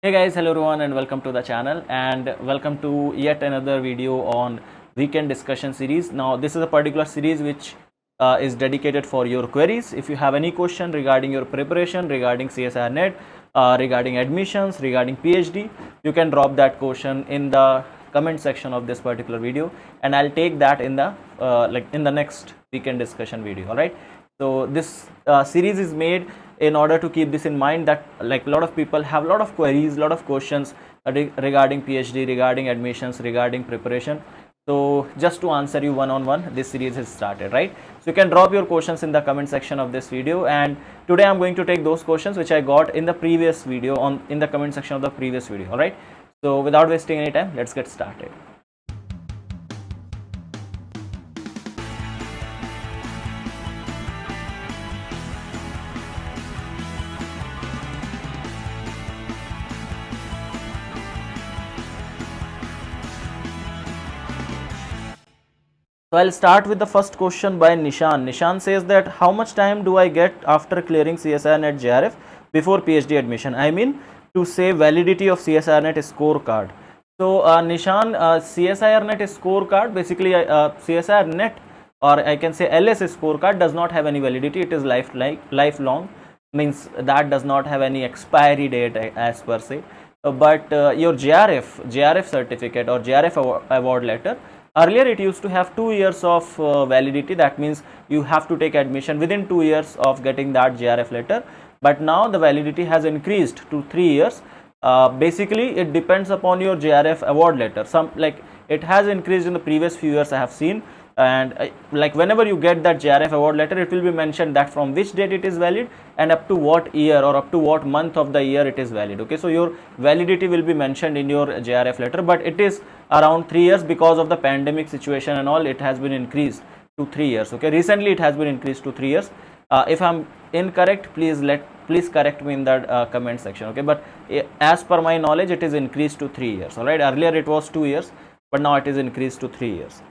Hey guys, hello everyone and welcome to the channel and welcome to yet another video on weekend discussion series. Now this is a particular series which is dedicated for your queries. If you have any question regarding your preparation, regarding CSIR net, regarding admissions, regarding PhD, you can drop that question in the comment section of this particular video and I'll take that in the in the next weekend discussion video. All right. So this series is made in order to keep this in mind that like a lot of people have a lot of queries, a lot of questions regarding PhD, regarding admissions, regarding preparation. So just to answer you one-on-one, this series has started, right? So you can drop your questions in the comment section of this video, and today I'm going to take those questions which I got in the previous video in the comment section of the previous video. All right. So without wasting any time, let's get started. So I'll start with the first question by Nishan. Nishan says that how much time do I get after clearing CSIR net JRF before PhD admission? I mean to say validity of CSIR net scorecard. So Nishan, CSIR net scorecard, basically CSIR net, or I can say LS scorecard, does not have any validity. It is lifelong, means that does not have any expiry date as per se. But your JRF certificate or JRF award letter, earlier it used to have 2 years of validity. That means you have to take admission within 2 years of getting that JRF letter, but now the validity has increased to 3 years. Basically it depends upon your JRF award letter. Some, like, it has increased in the previous few years I have seen, and like whenever you get that JRF award letter, it will be mentioned that from which date it is valid and up to what year or up to what month of the year it is valid. Okay, so your validity will be mentioned in your JRF letter, but it is around 3 years. Because of the pandemic situation and all, it has been increased to 3 years. Okay, recently it has been increased to 3 years. If I'm incorrect, please correct me in the comment section. Okay, but as per my knowledge, it is increased to 3 years. All right, earlier it was 2 years, but now it is increased to 3 years.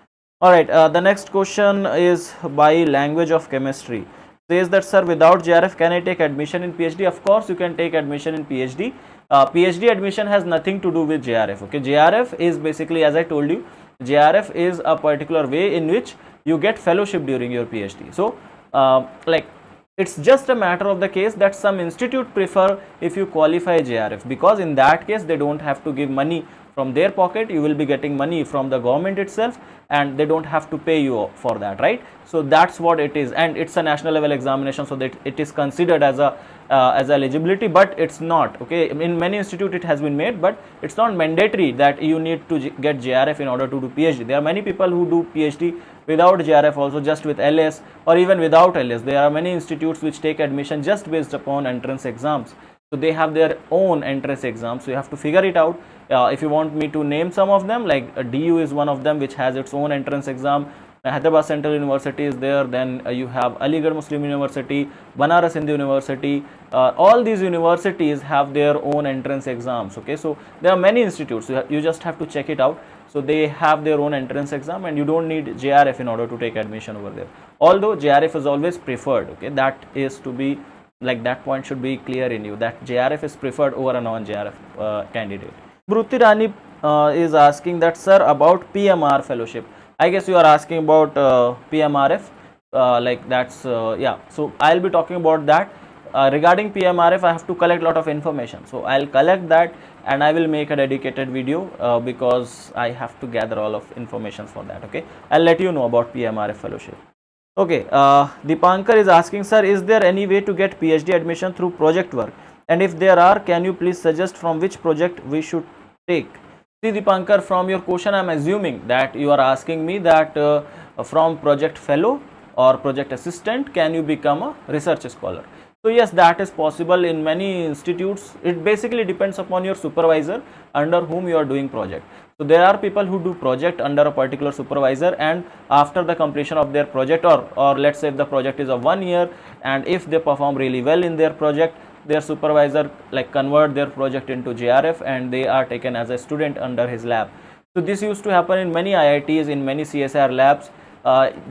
All right, the next question is by Language of Chemistry. Says that, sir, without JRF can I take admission in PhD? Of course you can take admission in PhD. PhD admission has nothing to do with JRF. Okay, JRF is basically, as I told you, JRF is a particular way in which you get fellowship during your PhD. So like, it's just a matter of the case that some institute prefer if you qualify JRF, because in that case they don't have to give money from their pocket. You will be getting money from the government itself, and they don't have to pay you for that, right? So that's what it is, and it's a national level examination, so that it is considered as a eligibility, but it's not. Okay, in many institute it has been made, but it's not mandatory that you need to get JRF in order to do PhD. There are many people who do PhD without JRF also, just with LS, or even without LS. There are many institutes which take admission just based upon entrance exams. So they have their own entrance exams, so you have to figure it out. If you want me to name some of them, like DU is one of them which has its own entrance exam. Hyderabad Central University is there, then you have Aligarh Muslim University, Banaras Hindu University. All these universities have their own entrance exams. Okay, so there are many institutes, you just have to check it out. So they have their own entrance exam, and you don't need JRF in order to take admission over there, although JRF is always preferred. Okay, that is to be, like, that point should be clear in you, that JRF is preferred over a non-JRF candidate. Bruti Rani is asking that, sir, about PMR fellowship. I guess you are asking about PMRF, like that's yeah. So I'll be talking about that. Regarding PMRF, I have to collect a lot of information, so I'll collect that and I will make a dedicated video because I have to gather all of information for that. Okay, I'll let you know about PMRF fellowship. Okay, Dipankar is asking, sir, is there any way to get PhD admission through project work? And if there are, can you please suggest from which project we should take? See, Dipankar, from your question, I am assuming that you are asking me that from project fellow or project assistant, can you become a research scholar? So yes, that is possible in many institutes. It basically depends upon your supervisor under whom you are doing project. So there are people who do project under a particular supervisor, and after the completion of their project, or let's say if the project is of 1 year, and if they perform really well in their project, their supervisor like convert their project into JRF and they are taken as a student under his lab. So this used to happen in many IITs, in many CSIR labs.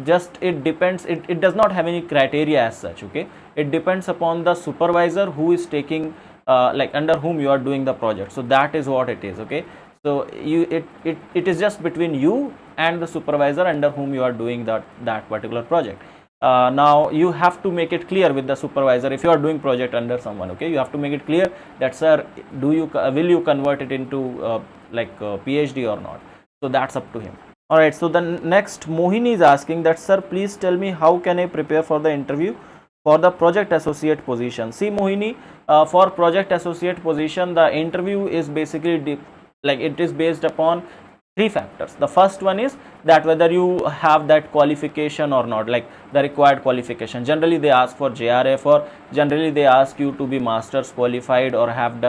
Just it depends, it does not have any criteria as such. Okay, it depends upon the supervisor who is taking like under whom you are doing the project. So that is what it is. Okay, so it is just between you and the supervisor under whom you are doing that particular project. Now you have to make it clear with the supervisor if you are doing project under someone. Okay, you have to make it clear that, sir, will you convert it into PhD or not. So that's up to him. All right, so the next Mohini is asking that, sir, please tell me how can I prepare for the interview for the project associate position. See, Mohini, for project associate position, the interview is basically it is based upon three factors. The first one is that whether you have that qualification or not, like the required qualification. Generally they ask for JRF, or generally they ask you to be masters qualified or have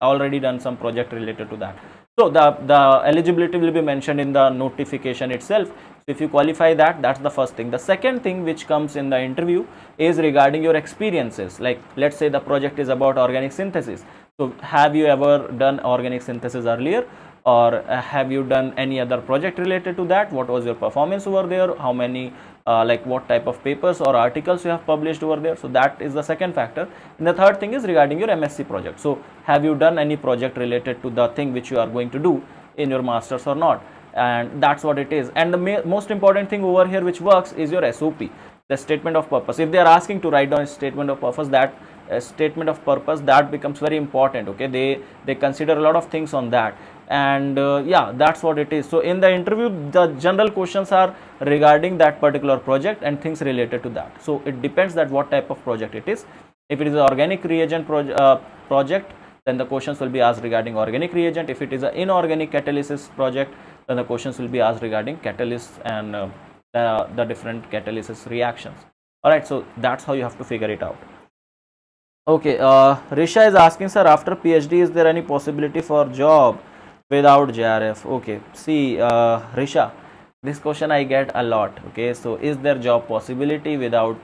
already done some project related to that. So the eligibility will be mentioned in the notification itself. So if you qualify that, that's the first thing. The second thing which comes in the interview is regarding your experiences. Like, let's say the project is about organic synthesis. So have you ever done organic synthesis earlier, or have you done any other project related to that? What was your performance over there? How many what type of papers or articles you have published over there? So that is the second factor. And the third thing is regarding your MSc project. So have you done any project related to the thing which you are going to do in your masters or not? And that's what it is. And the most important thing over here which works is your SOP, the statement of purpose. If they are asking to write down a statement of purpose, that becomes very important. Okay, they consider a lot of things on that. And yeah, that's what it is. So in the interview, the general questions are regarding that particular project and things related to that. So it depends that what type of project it is. If it is an organic reagent project, then the questions will be asked regarding organic reagent. If it is an inorganic catalysis project, then the questions will be asked regarding catalysts and the different catalysis reactions. All right, so that's how you have to figure it out. Okay, Risha is asking, sir, after PhD, is there any possibility for job without JRF? Okay, see, Risha, this question I get a lot. Okay, so is there job possibility without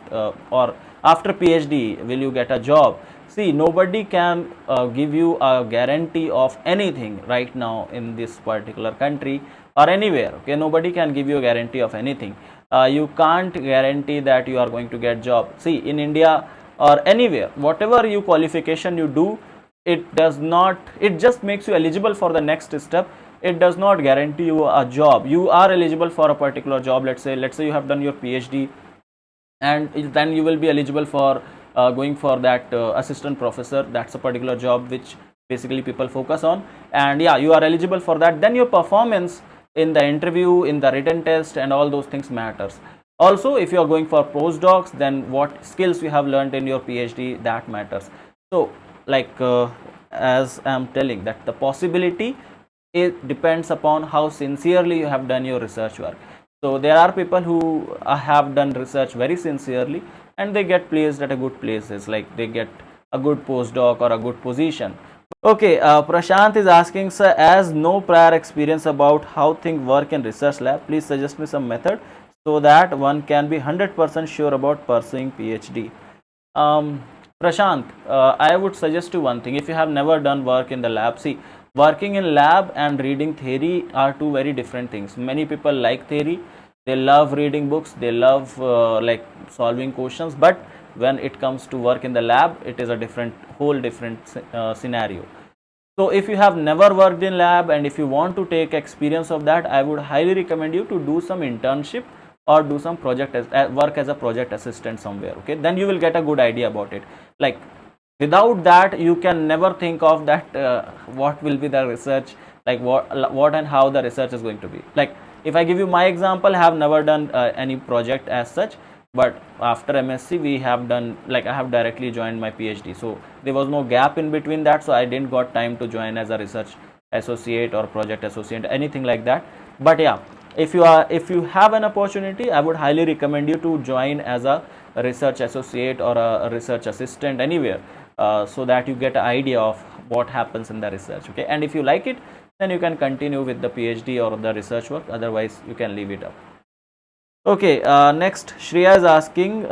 or after PhD, will you get a job? See, nobody can give you a guarantee of anything right now in this particular country or anywhere. Okay, nobody can give you a guarantee of anything. You can't guarantee that you are going to get job. See, in India or anywhere, whatever you qualification you do, it just makes you eligible for the next step. It does not guarantee you a job. You are eligible for a particular job. Let's say you have done your PhD, and then you will be eligible for going for that assistant professor. That's a particular job which basically people focus on, and yeah, you are eligible for that. Then your performance in the interview, in the written test, and all those things matters. Also, if you are going for postdocs, then what skills you have learned in your PhD, that matters. So as I am telling, that the possibility, it depends upon how sincerely you have done your research work. So there are people who have done research very sincerely and they get placed at a good places, like they get a good postdoc or a good position. Okay, Prashant is asking, sir, as no prior experience about how things work in research lab, please suggest me some method so that one can be 100% sure about pursuing PhD. Prashant, I would suggest you one thing. If you have never done work in the lab, see, working in lab and reading theory are two very different things. Many people like theory, they love reading books, they love solving questions, but when it comes to work in the lab, it is a whole different scenario. So if you have never worked in lab and if you want to take experience of that, I would highly recommend you to do some internship or do some project work as a project assistant somewhere. Okay, then you will get a good idea about it. Like, without that, you can never think of that what will be the research, like what and how the research is going to be. Like, if I give you my example, I have never done any project as such, but after MSc we have done, like, I have directly joined my PhD, so there was no gap in between that, so I didn't got time to join as a research associate or project associate, anything like that. But yeah, if you have an opportunity, I would highly recommend you to join as a research associate or a research assistant anywhere, so that you get an idea of what happens in the research. Okay, and if you like it, then you can continue with the PhD or the research work, otherwise you can leave it up. Okay, next Shreya is asking,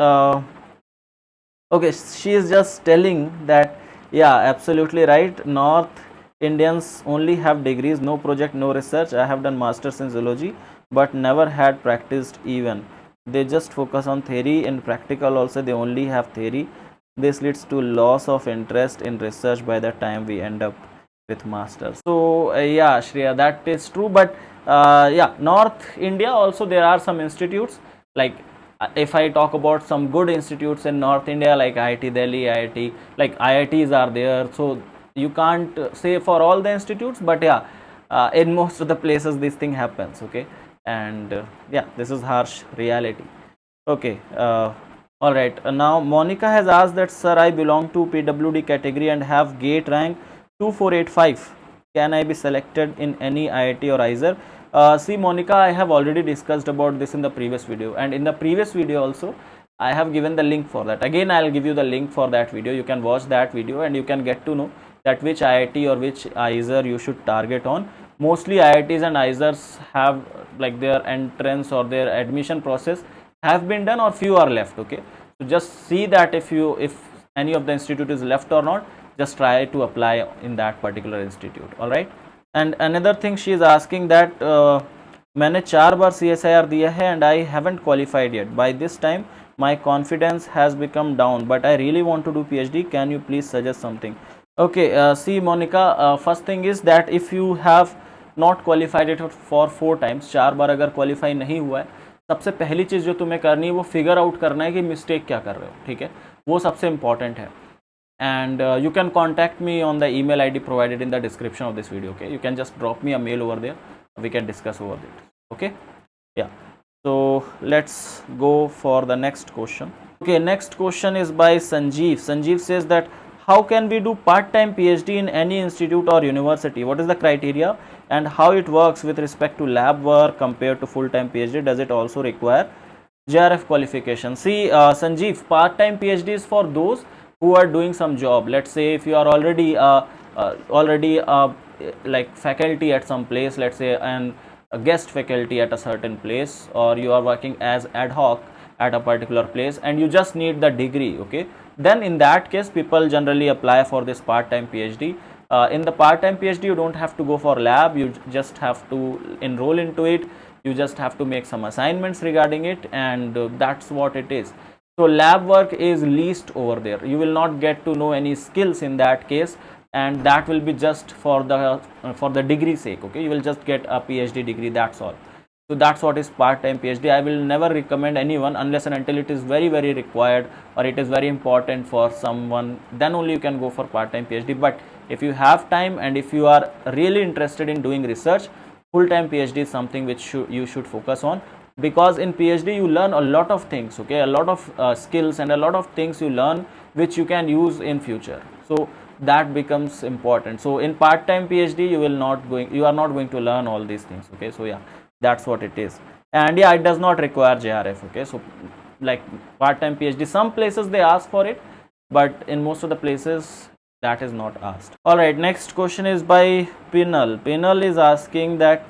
okay, she is just telling that, yeah, absolutely right, North Indians only have degrees, no project, no research. I have done masters in zoology but never had practiced even. They just focus on theory. In practical also they only have theory. this leads to loss of interest in research by the time we end up with masters. So yeah, Shreya, that is true, but yeah, North India also there are some institutes, like if I talk about some good institutes in North India like IIT Delhi, IIT, like IITs are there, so you can't say for all the institutes, but yeah, in most of the places this thing happens, okay. And yeah, this is harsh reality. Okay, all right. Now Monica has asked that, sir, I belong to PWD category and have gate rank 2485. Can I be selected in any IIT or IISER? See, Monica, I have already discussed about this in the previous video, and in the previous video also I have given the link for that. Again, I'll give you the link for that video. You can watch that video and you can get to know that which IIT or which IISER you should target on. Mostly IITs and IISERs have like their entrance or their admission process have been done, or few are left, okay. So just see that if any of the institute is left or not, just try to apply in that particular institute. All right. And another thing she is asking that मैंने 4 बार CSIR दिया है and I haven't qualified yet. By this time my confidence has become down, but I really want to do PhD. Can you please suggest something? Okay, see Monica, first thing is that if you have not qualified it for 4 times, 4 बार अगर qualify नहीं हुआ है, सबसे पहली चीज़ जो तुम्हें करनी है वो फिगर आउट करना है कि मिस्टेक क्या कर रहे हो, ठीक है, वो सबसे इम्पॉर्टेंट है. And you can contact me on the email ID provided in the description of this video, okay. You can just drop me a mail over there, we can discuss over it, okay. Yeah, so let's go for the next question. Okay, next question is by Sanjeev. Sanjeev says that, how can we do part-time PhD in any institute or university? What is the criteria and how it works with respect to lab work compared to full-time PhD? Does it also require JRF qualification? See, Sanjeev, part-time PhD is for those who are doing some job. Let's say if you are already like faculty at some place, let's say a guest faculty at a certain place, or you are working as ad hoc at a particular place and you just need the degree, okay, then in that case people generally apply for this part-time PhD. In the part-time PhD you don't have to go for lab, you just have to enroll into it, you just have to make some assignments regarding it, and that's what it is. So lab work is least over there, you will not get to know any skills in that case, and that will be just for the degree sake, okay, you will just get a PhD degree, that's all. So that's what is part-time PhD. I will never recommend anyone unless and until it is very required or it is very important for someone, then only you can go for part-time PhD. But if you have time and if you are really interested in doing research, full-time PhD is something which you should focus on, because in PhD you learn a lot of things, okay, a lot of skills and a lot of things you learn which you can use in future. So that becomes important. So in part-time PhD you are not going to learn all these things, okay. So yeah, that's what it is. And yeah, it does not require JRF, okay. So like part-time PhD, some places they ask for it, but in most of the places that is not asked. All right, next question is by Pinal. Pinal is asking that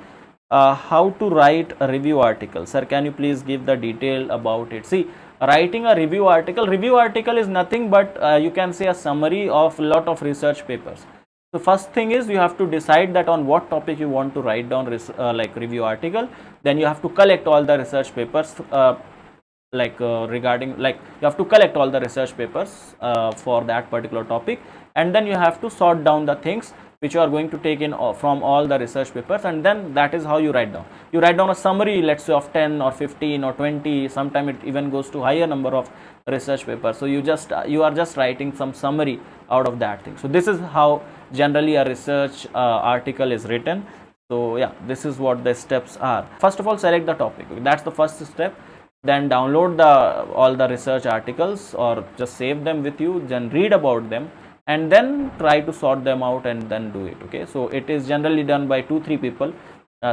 how to write a review article. Sir, can you please give the detail about it? See, writing a review article is nothing but you can say a summary of a lot of research papers. So first thing is you have to decide that on what topic you want to write down like review article. Then you have to collect all the research papers regarding, like you have to collect all the research papers for that particular topic, and then you have to sort down the things which you are going to take in from all the research papers, and then that is how you write down. You write down a summary, let's say of 10 or 15 or 20, sometimes it even goes to higher number of research papers. So you are just writing some summary out of that thing. So this is how generally a research article is written. So yeah, this is what the steps are. First of all, select the topic, that's the first step. Then download all the research articles or just save them with you, then read about them, and then try to sort them out and then do it, okay. So it is generally done by 2-3 people.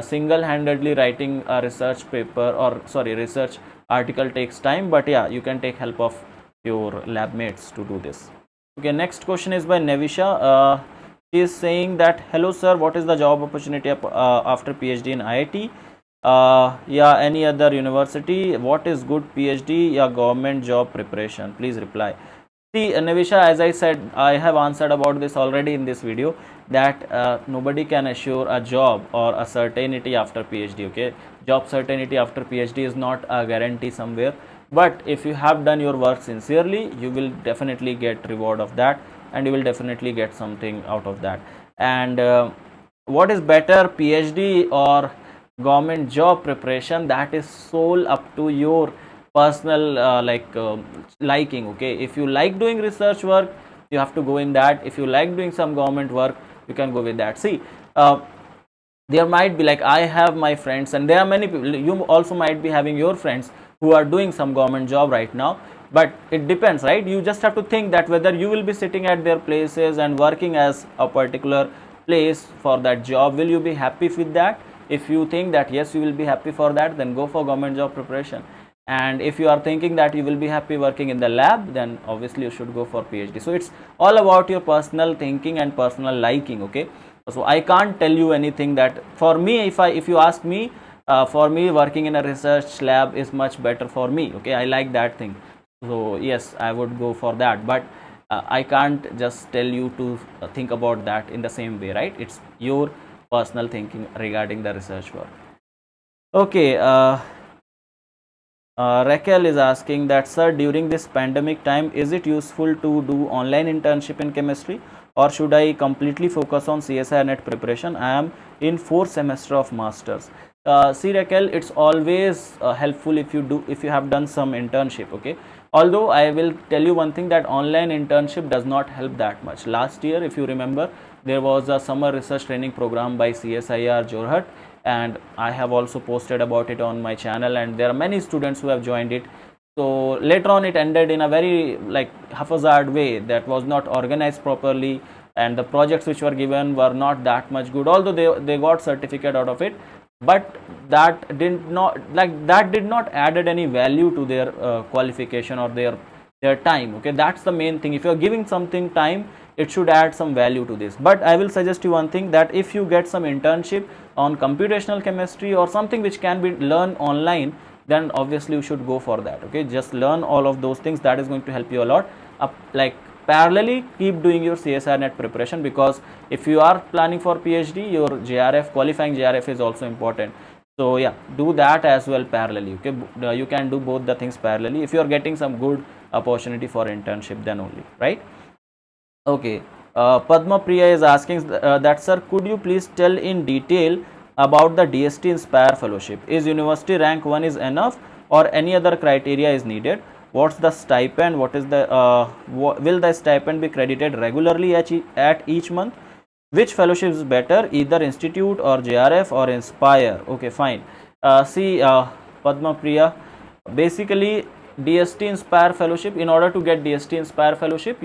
Single-handedly writing a research paper, or sorry, research article takes time, but yeah, you can take help of your lab mates to do this. Okay, next question is by Nevisha. She is saying that, hello sir, what is the job opportunity after PhD in IIT? Yeah, any other university? What is good PhD? Yeah, government job preparation, please reply. See, Nevisha, as I said, I have answered about this already in this video, that nobody can assure a job or a certainty after PhD, okay. Job certainty after PhD is not a guarantee somewhere. but if you have done your work sincerely, you will definitely get reward of that, and you will definitely get something out of that. And what is better, PhD or government job preparation? That is sole up to your personal liking. Okay, if you like doing research work, you have to go in that. If you like doing some government work, you can go with that. See, there might be, like, I have my friends, and there are many people, you also might be having your friends who are doing some government job right now, but it depends, right? You just have to think that whether you will be sitting at their places and working as a particular place for that job, will you be happy with that? If you think that yes, you will be happy for that, then go for government job preparation. And if you are thinking that you will be happy working in the lab, then obviously you should go for PhD. So it's all about your personal thinking and personal liking. Okay, so I can't tell you anything that for me, if you ask me, for me working in a research lab is much better for me. Okay, I like that thing, so yes, I would go for that. But I can't just tell you to think about that in the same way, right? It's your personal thinking regarding the research work. Okay, Raquel is asking that, sir, during this pandemic time, is it useful to do online internship in chemistry, or should I completely focus on CSIR net preparation? I am in 4th semester of masters. See, Raquel, it's always helpful if you have done some internship. Okay, although I will tell you one thing, that online internship does not help that much. Last year, if you remember, there was a summer research training program by CSIR Jorhat, and I have also posted about it on my channel, and there are many students who have joined it. So later on it ended in a very like haphazard way, that was not organized properly, and the projects which were given were not that much good, although they got certificate out of it, but that did not added any value to their qualification or their time. Okay, that's the main thing. If you are giving something time, it should add some value to this. But I will suggest you one thing, that if you get some internship on computational chemistry or something which can be learned online, then obviously you should go for that. Okay, just learn all of those things, that is going to help you a lot. Like parallelly keep doing your CSIR net preparation, because if you are planning for PhD, your JRF, qualifying JRF is also important. So yeah, do that as well parallelly. Okay, you can do both the things parallelly if you are getting some good opportunity for internship, then only, right? Okay, Padma Priya is asking that, sir, could you please tell in detail about the DST Inspire Fellowship? Is university rank 1 is enough, or any other criteria is needed? What's the stipend? What is the will the stipend be credited regularly at each month? Which fellowship is better, either institute or JRF or Inspire? Okay, fine. See, Padma Priya, basically DST Inspire Fellowship, in order to get DST Inspire Fellowship,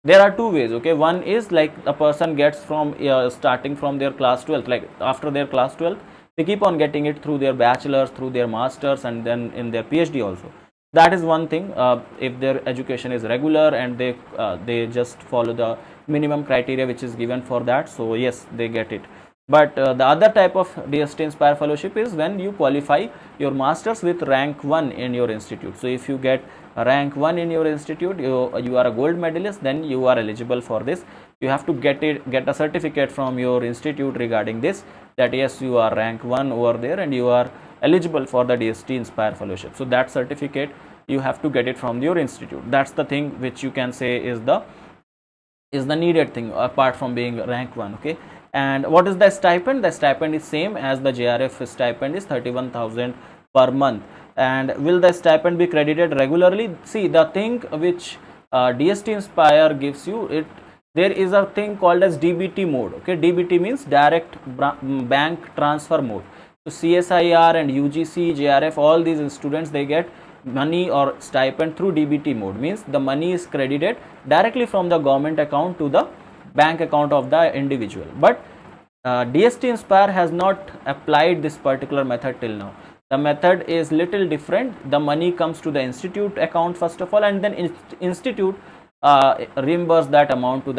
there are two ways. Okay, one is like a person gets from starting from their class 12th, like after their class 12th, they keep on getting it through their bachelor's, through their masters, and then in their PhD also. That is one thing, if their education is regular and they just follow the minimum criteria which is given for that, so yes, they get it. But the other type of DST Inspire Fellowship is when you qualify your masters with rank 1 in your institute. So if you get rank 1 in your institute, you are a gold medalist, then you are eligible for this. You have to get a certificate from your institute regarding this, that yes, you are rank 1 over there and you are eligible for the DST Inspire Fellowship. So that certificate you have to get it from your institute. That's the thing which you can say is the needed thing, apart from being rank 1. Okay, and what is the stipend? The stipend is same as the JRF stipend, is 31,000 per month. And will the stipend be credited regularly? See, the thing which DST Inspire gives you, there is a thing called as DBT mode. Okay, DBT means direct bank transfer mode. So CSIR and UGC, JRF, all these students, they get money or stipend through DBT mode, means the money is credited directly from the government account to the bank account of the individual. But DST Inspire has not applied this particular method till now. The method is little different. The money comes to the institute account first of all, and then institute reimburse that amount to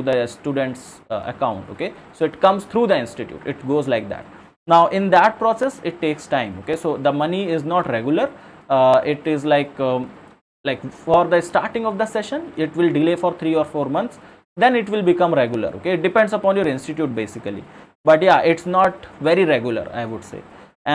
the student's account. Okay, so it comes through the institute, it goes like that. Now in that process it takes time. Okay, so the money is not regular. It is like for the starting of the session, it will delay for 3 or 4 months, then it will become regular. Okay, it depends upon your institute basically, but yeah, it's not very regular, I would say.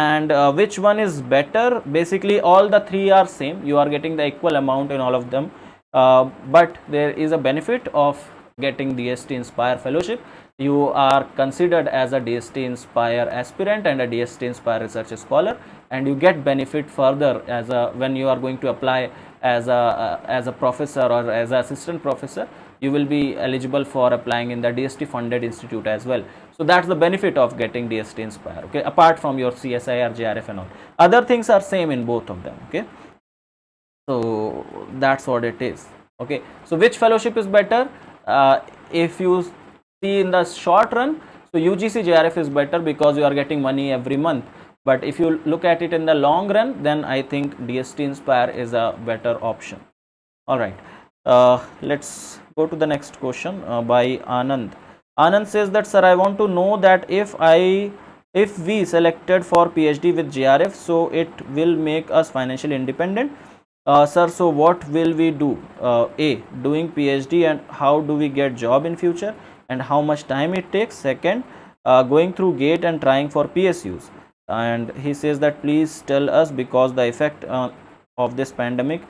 and which one is better? Basically all the three are same, you are getting the equal amount in all of them, but there is a benefit of getting DST Inspire fellowship. You are considered as a DST Inspire aspirant and a DST Inspire research scholar, and you get benefit further as a when you are going to apply as a professor or as an assistant professor. You will be eligible for applying in the DST funded institute as well. So that's the benefit of getting DST Inspire, okay, apart from your CSI or JRF and all. Other things are same in both of them, okay. So that's what it is, okay. So which fellowship is better? If you see in the short run, so UGC JRF is better because you are getting money every month. But if you look at it in the long run, then I think DST Inspire is a better option. All right, let's go to the next question by Anand. Anand says that, sir, I want to know that if we selected for PhD with JRF, so it will make us financially independent. Sir, so what will we do? A, doing PhD, and how do we get job in future, and how much time it takes? Second, going through GATE and trying for PSUs. And he says that please tell us, because the effect of this pandemic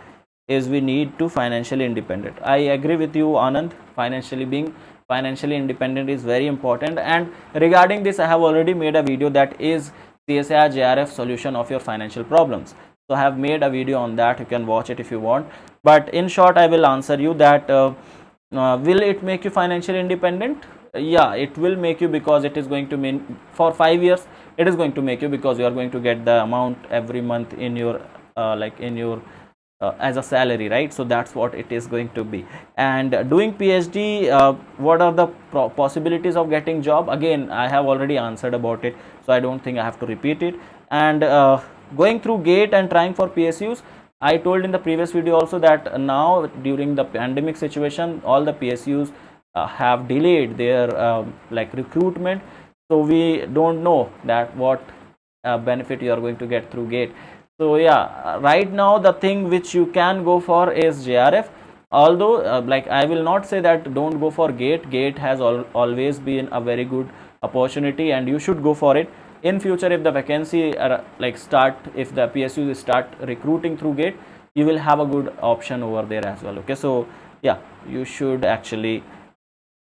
is we need to financially independent. I agree with you, Anand. Being financially independent is very important, and regarding this I have already made a video that is CSIR JRF solution of your financial problems. So I have made a video on that, you can watch it if you want. But in short, I will answer you that will it make you financially independent? Yeah, it will make you, because it is going to mean for 5 years it is going to make you, because you are going to get the amount every month in your as a salary, right? So that's what it is going to be. And doing PhD, what are the possibilities of getting job? Again, I have already answered about it, so I don't think I have to repeat it. And going through GATE and trying for PSUs, I told in the previous video also that now during the pandemic situation, all the PSUs have delayed their recruitment, so we don't know that what benefit you are going to get through GATE. So yeah, right now the thing which you can go for is JRF. Although I will not say that don't go for GATE. GATE has always been a very good opportunity, and you should go for it. In future, if the vacancy if the PSUs start recruiting through GATE, you will have a good option over there as well, okay. So yeah, you should actually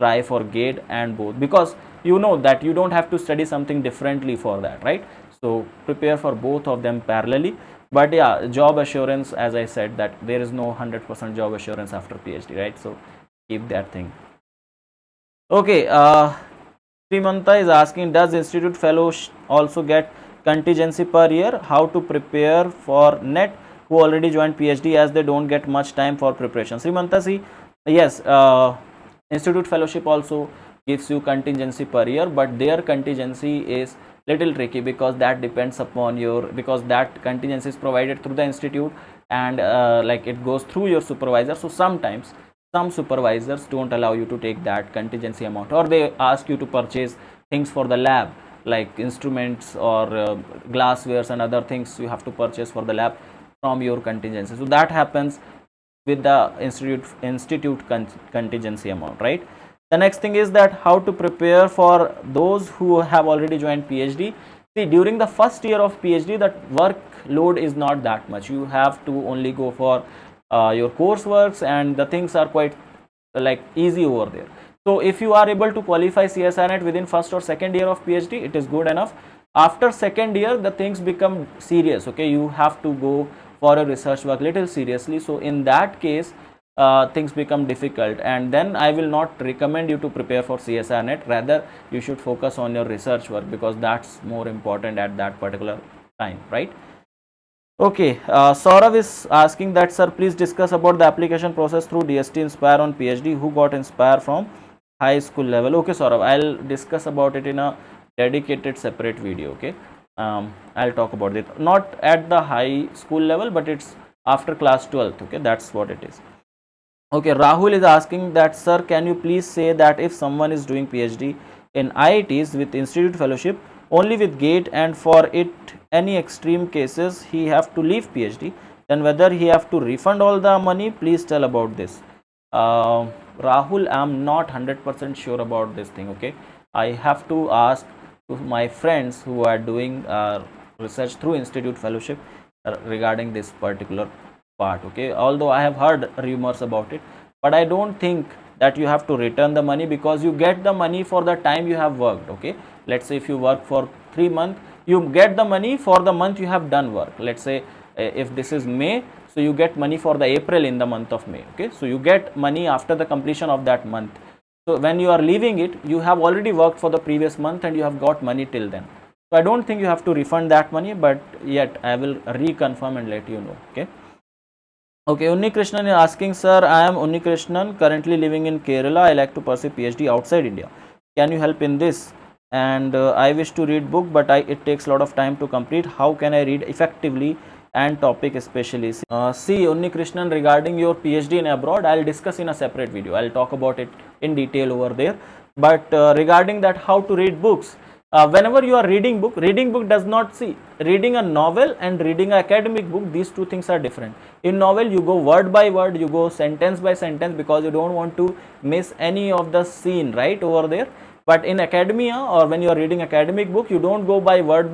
try for GATE and both, because you know that you don't have to study something differently for that, right? So prepare for both of them parallelly. But yeah, job assurance, as I said, that there is no 100% job assurance after PhD, right? So keep that thing. Okay, Srimanta is asking, does institute fellows also get contingency per year? How to prepare for NET who already joined PhD, as they don't get much time for preparation? Srimanta, see, yes, institute fellowship also gives you contingency per year, but their contingency is little tricky, because that depends upon your, because that contingency is provided through the institute, and it goes through your supervisor. So sometimes some supervisors don't allow you to take that contingency amount, or they ask you to purchase things for the lab, like instruments or glasswares and other things you have to purchase for the lab from your contingency. So that happens with the institute contingency amount, right? The next thing is that how to prepare for those who have already joined PhD. See, during the first year of PhD, the workload is not that much. You have to only go for your courseworks, and the things are quite easy over there. So if you are able to qualify CSIRNet within first or second year of PhD, it is good enough. After second year, the things become serious, okay. You have to go for a research work little seriously. So in that case, things become difficult, and then I will not recommend you to prepare for CSIRNet. Rather, you should focus on your research work, because that's more important at that particular time, right? Okay, Saurav is asking that, sir, please discuss about the application process through DST Inspire on PhD who got Inspire from high school level. Okay, Saurav, I'll discuss about it in a dedicated separate video, okay. I'll talk about it, not at the high school level, but it's after class 12th, okay. That's what it is. Okay, Rahul is asking that, sir, can you please say that if someone is doing PhD in IITs with institute fellowship only with GATE, and for it any extreme cases he have to leave PhD, then whether he have to refund all the money? Please tell about this. Rahul, I'm not 100% sure about this thing, okay. I have to ask to my friends who are doing research through institute fellowship regarding this particular part. Okay, although I have heard rumors about it, but I don't think that you have to return the money, because you get the money for the time you have worked. Okay, let's say if you work for 3 months, you get the money for the month you have done work. Let's say if this is May, so you get money for the April in the month of May. Okay, so you get money after the completion of that month. So when you are leaving it, you have already worked for the previous month and you have got money till then. So I don't think you have to refund that money, but yet I will reconfirm and let you know. Okay. Okay, Unni Krishnan is asking, sir, I am Unni Krishnan, currently living in Kerala. I like to pursue PhD outside India. Can you help in this? And I wish to read book, but it takes a lot of time to complete. How can I read effectively and topic especially? See, Unni Krishnan, regarding your PhD in abroad, I'll discuss in a separate video. I'll talk about it in detail over there. But regarding that, how to read books, whenever you are reading book does not, see, reading a novel and reading an academic book, these two things are different. In novel, you go word by word, you go sentence by sentence, because you don't want to miss any of the scene right over there. But in academia, or when you are reading academic book, you don't go by word,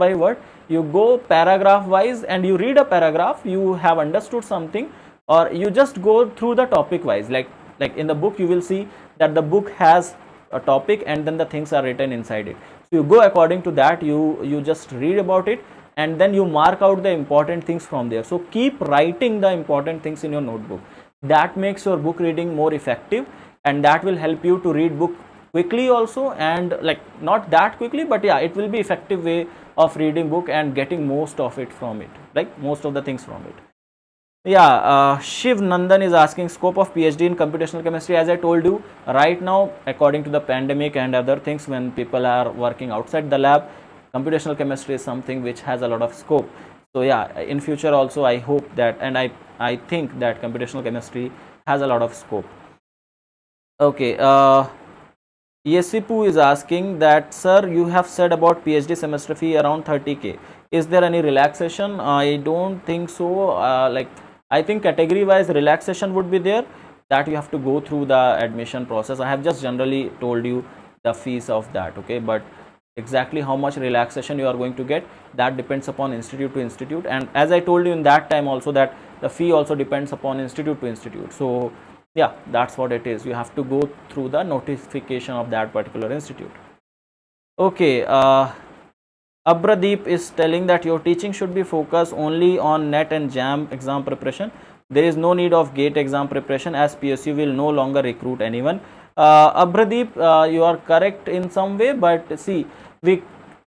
you go paragraph wise, and you read a paragraph, you have understood something, or you just go through the topic wise. Like in the book, you will see that the book has a topic and then the things are written inside it. So you go according to that, you just read about it, and then you mark out the important things from there. So keep writing the important things in your notebook. That makes your book reading more effective, and that will help you to read book quickly also, and like not that quickly, but yeah, it will be effective way of reading book and getting most of it from it, like most of the things from it. Yeah, Shiv Nandan is asking, scope of PhD in computational chemistry. As I told you, right now, according to the pandemic and other things, when people are working outside the lab, computational chemistry is something which has a lot of scope. So yeah, in future also, I hope that, and I think that computational chemistry has a lot of scope. Okay, Yesipu is asking that, sir, you have said about PhD semester fee around 30K. Is there any relaxation? I don't think so. I think category wise relaxation would be there, that you have to go through the admission process. I have just generally told you the fees of that. Okay, but exactly how much relaxation you are going to get, that depends upon institute to institute. And as I told you in that time also, that the fee also depends upon institute to institute. So yeah, that's what it is. You have to go through the notification of that particular institute. Okay, Abradeep is telling that your teaching should be focused only on NET and JAM exam preparation. There is no need of GATE exam preparation, as PSU will no longer recruit anyone. Abradeep, you are correct in some way, but see,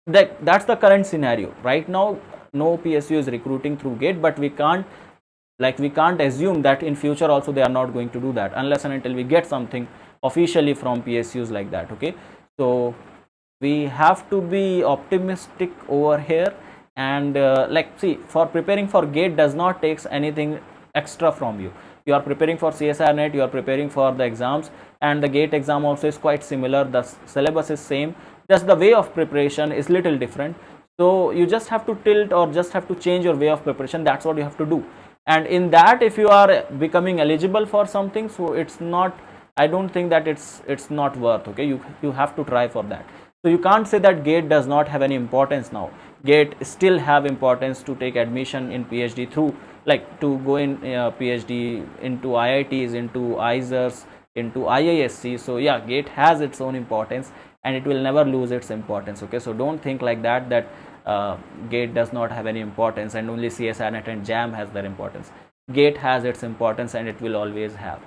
that's the current scenario right now. No PSU is recruiting through GATE, but we can't assume that in future also they are not going to do that, unless and until we get something officially from PSUs like that. Okay, so we have to be optimistic over here, and see, for preparing for GATE does not takes anything extra from you. You are preparing for CSIR NET, you are preparing for the exams, and the GATE exam also is quite similar. The syllabus is same, just the way of preparation is little different. So you just have to tilt, or just have to change your way of preparation. That's what you have to do. And in that, if you are becoming eligible for something, so it's not, I don't think that it's not worth. Okay, you have to try for that. So you can't say that GATE does not have any importance now. GATE still have importance to take admission in PhD through, like to go in PhD into IITs, into ISERs, into IISc. So yeah, GATE has its own importance, and it will never lose its importance. Okay, so don't think like that GATE does not have any importance and only CSIR NET and JAM has their importance. GATE has its importance, and it will always have.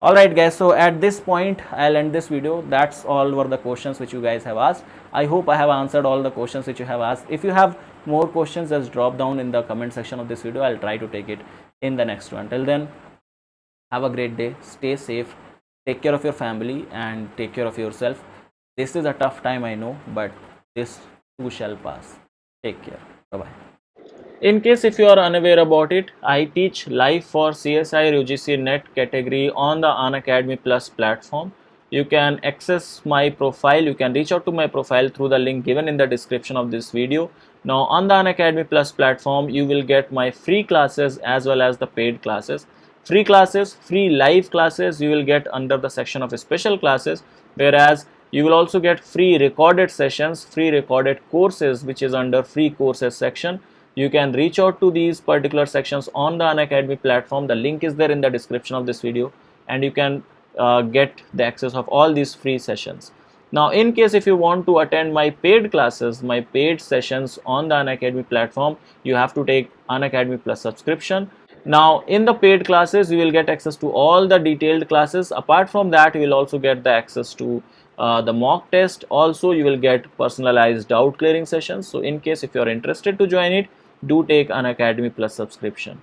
Alright guys, so at this point I'll end this video. That's all were the questions which you guys have asked. I hope I have answered all the questions which you have asked. If you have more questions, just drop down in the comment section of this video. I'll try to take it in the next one. Till then, have a great day, stay safe, take care of your family, and take care of yourself. This is a tough time, I know, but this too shall pass. Take care. Bye-bye. In case if you are unaware about it, I teach live for CSIR UGC NET category on the Unacademy Plus platform. You can access my profile, you can reach out to my profile through the link given in the description of this video. Now on the Unacademy Plus platform, you will get my free classes as well as the paid classes. Free classes, free live classes, you will get under the section of special classes, whereas You will also get free recorded sessions, free recorded courses, which is under free courses section. You can reach out to these particular sections on the Unacademy platform. The link is there in the description of this video, and you can get the access of all these free sessions. Now, in case if you want to attend my paid classes, my paid sessions on the Unacademy platform, you have to take Unacademy Plus subscription. Now, in the paid classes, you will get access to all the detailed classes. Apart from that, you will also get the access to the mock test. Also, you will get personalized doubt clearing sessions. So, in case if you are interested to join it, do take Unacademy Plus subscription.